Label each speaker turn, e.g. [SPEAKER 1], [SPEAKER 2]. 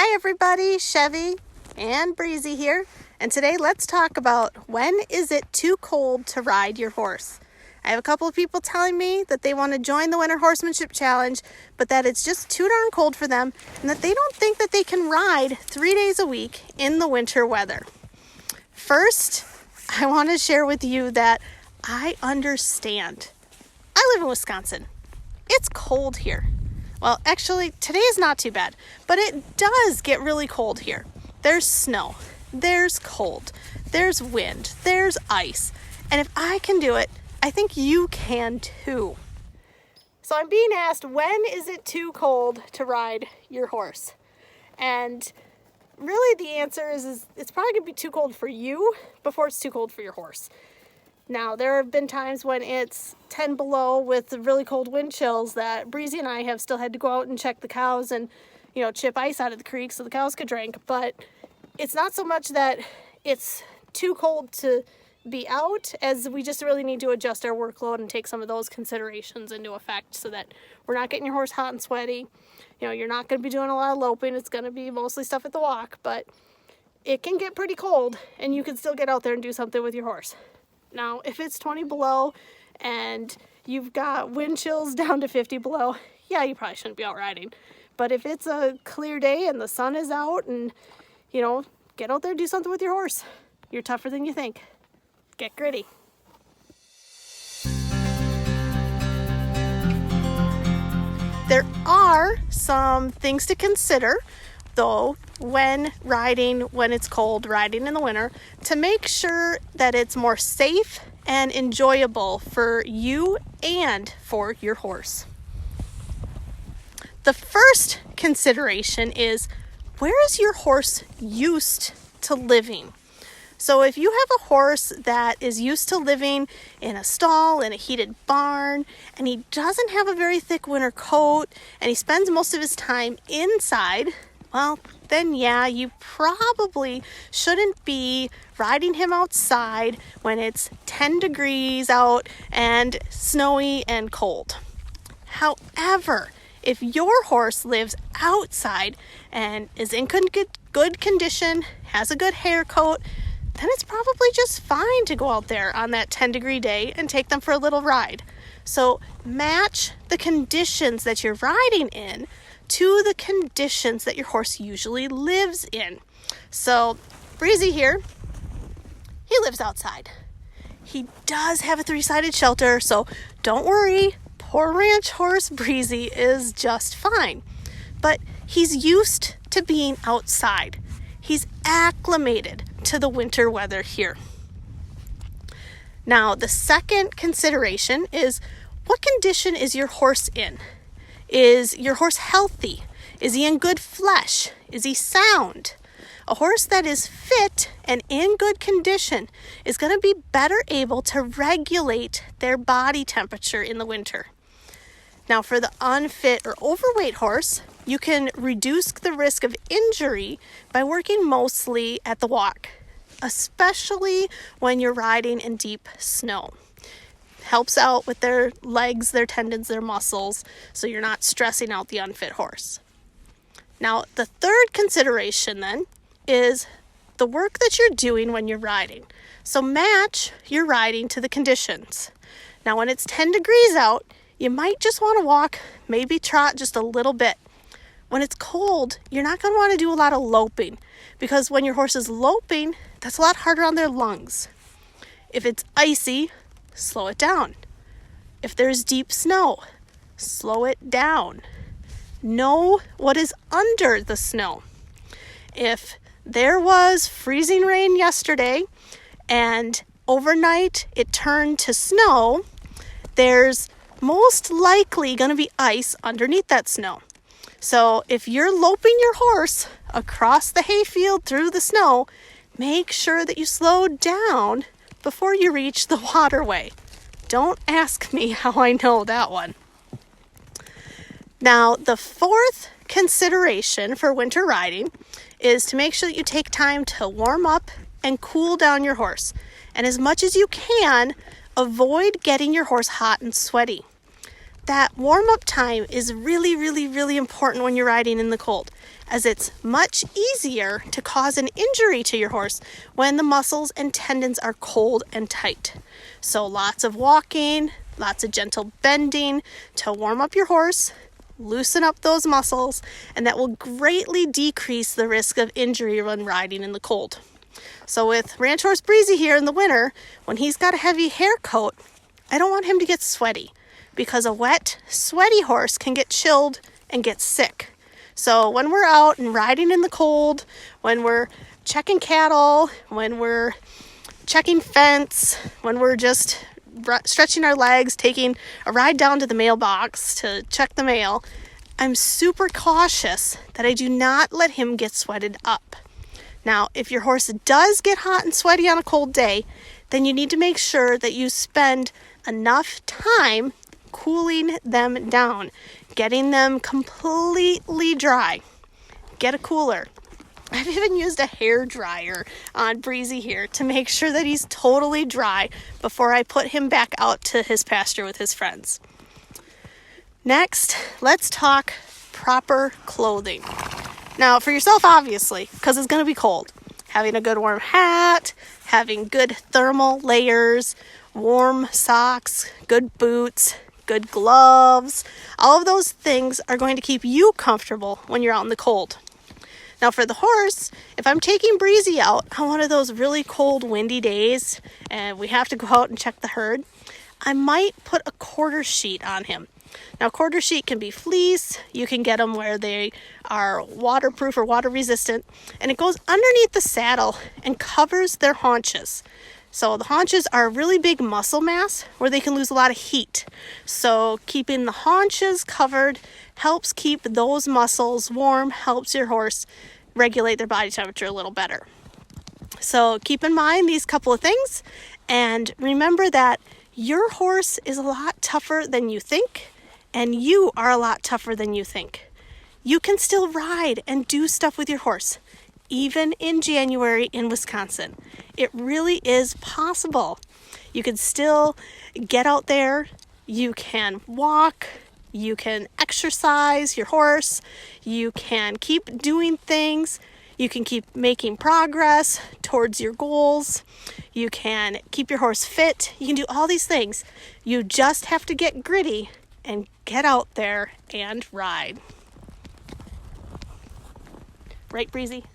[SPEAKER 1] Hi everybody, Chevy and Breezy here, and today let's talk about when is it too cold to ride your horse. I have a couple of people telling me that they want to join the Winter Horsemanship Challenge, but that it's just too darn cold for them and that they don't think that they can ride 3 days a week in the winter weather. First, I want to share with you that I understand. I live in Wisconsin. It's cold here. Well, actually, today is not too bad, but it does get really cold here. There's snow, there's cold, there's wind, there's ice, and if I can do it, I think you can too. So I'm being asked, when is it too cold to ride your horse? And really the answer is it's probably gonna be too cold for you before it's too cold for your horse. Now, there have been times when it's 10 below with really cold wind chills that Breezy and I have still had to go out and check the cows and, chip ice out of the creek so the cows could drink. But it's not so much that it's too cold to be out as we just really need to adjust our workload and take some of those considerations into effect so that we're not getting your horse hot and sweaty. You're not going to be doing a lot of loping. It's going to be mostly stuff at the walk, but it can get pretty cold and you can still get out there and do something with your horse. Now, if it's 20 below and you've got wind chills down to 50 below, yeah, you probably shouldn't be out riding. But if it's a clear day and the sun is out and, get out there, do something with your horse. You're tougher than you think. Get gritty. There are some things to consider, though, when it's cold, riding in the winter, to make sure that it's more safe and enjoyable for you and for your horse. The first consideration is, where is your horse used to living? So if you have a horse that is used to living in a stall, in a heated barn, and he doesn't have a very thick winter coat, and he spends most of his time inside, well, then yeah, you probably shouldn't be riding him outside when it's 10 degrees out and snowy and cold. However, if your horse lives outside and is in good condition, has a good hair coat, then it's probably just fine to go out there on that 10-degree day and take them for a little ride. So match the conditions that you're riding in to the conditions that your horse usually lives in. So Breezy here, he lives outside. He does have a 3-sided shelter, so don't worry, poor ranch horse Breezy is just fine. But he's used to being outside. He's acclimated to the winter weather here. Now, the second consideration is, what condition is your horse in? Is your horse healthy? Is he in good flesh? Is he sound? A horse that is fit and in good condition is going to be better able to regulate their body temperature in the winter. Now, for the unfit or overweight horse, you can reduce the risk of injury by working mostly at the walk, especially when you're riding in deep snow. Helps out with their legs, their tendons, their muscles, so you're not stressing out the unfit horse. Now, the third consideration then is the work that you're doing when you're riding. So match your riding to the conditions. Now, when it's 10 degrees out, you might just want to walk, maybe trot just a little bit. When it's cold, you're not going to want to do a lot of loping, because when your horse is loping, that's a lot harder on their lungs. If it's icy, slow it down. If there's deep snow, slow it down. Know what is under the snow. If there was freezing rain yesterday and overnight it turned to snow, there's most likely going to be ice underneath that snow. So if you're loping your horse across the hayfield through the snow, make sure that you slow down before you reach the waterway. Don't ask me how I know that one. Now, the fourth consideration for winter riding is to make sure that you take time to warm up and cool down your horse. And as much as you can, avoid getting your horse hot and sweaty. That warm-up time is really, really, really important when you're riding in the cold. as it's much easier to cause an injury to your horse when the muscles and tendons are cold and tight. So lots of walking, lots of gentle bending to warm up your horse, loosen up those muscles, and that will greatly decrease the risk of injury when riding in the cold. So with Ranch Horse Breezy here in the winter, when he's got a heavy hair coat, I don't want him to get sweaty, because a wet, sweaty horse can get chilled and get sick. So when we're out and riding in the cold, when we're checking cattle, when we're checking fence, when we're just stretching our legs, taking a ride down to the mailbox to check the mail, I'm super cautious that I do not let him get sweated up. Now, if your horse does get hot and sweaty on a cold day, then you need to make sure that you spend enough time cooling them down, getting them completely dry. Get a cooler. I've even used a hair dryer on Breezy here to make sure that he's totally dry before I put him back out to his pasture with his friends. Next, let's talk proper clothing. Now, for yourself, obviously, because it's going to be cold. Having a good warm hat, having good thermal layers, warm socks, good boots, good gloves, all of those things are going to keep you comfortable when you're out in the cold. Now for the horse, if I'm taking Breezy out on one of those really cold, windy days, and we have to go out and check the herd, I might put a quarter sheet on him. Now, quarter sheet can be fleece. You can get them where they are waterproof or water resistant, and it goes underneath the saddle and covers their haunches. So the haunches are a really big muscle mass where they can lose a lot of heat. So keeping the haunches covered helps keep those muscles warm, helps your horse regulate their body temperature a little better. So keep in mind these couple of things, and remember that your horse is a lot tougher than you think, and you are a lot tougher than you think. You can still ride and do stuff with your horse, even in January in Wisconsin. It really is possible. You can still get out there, you can walk, you can exercise your horse, you can keep doing things, you can keep making progress towards your goals, you can keep your horse fit, you can do all these things. You just have to get gritty and get out there and ride. Right, Breezy?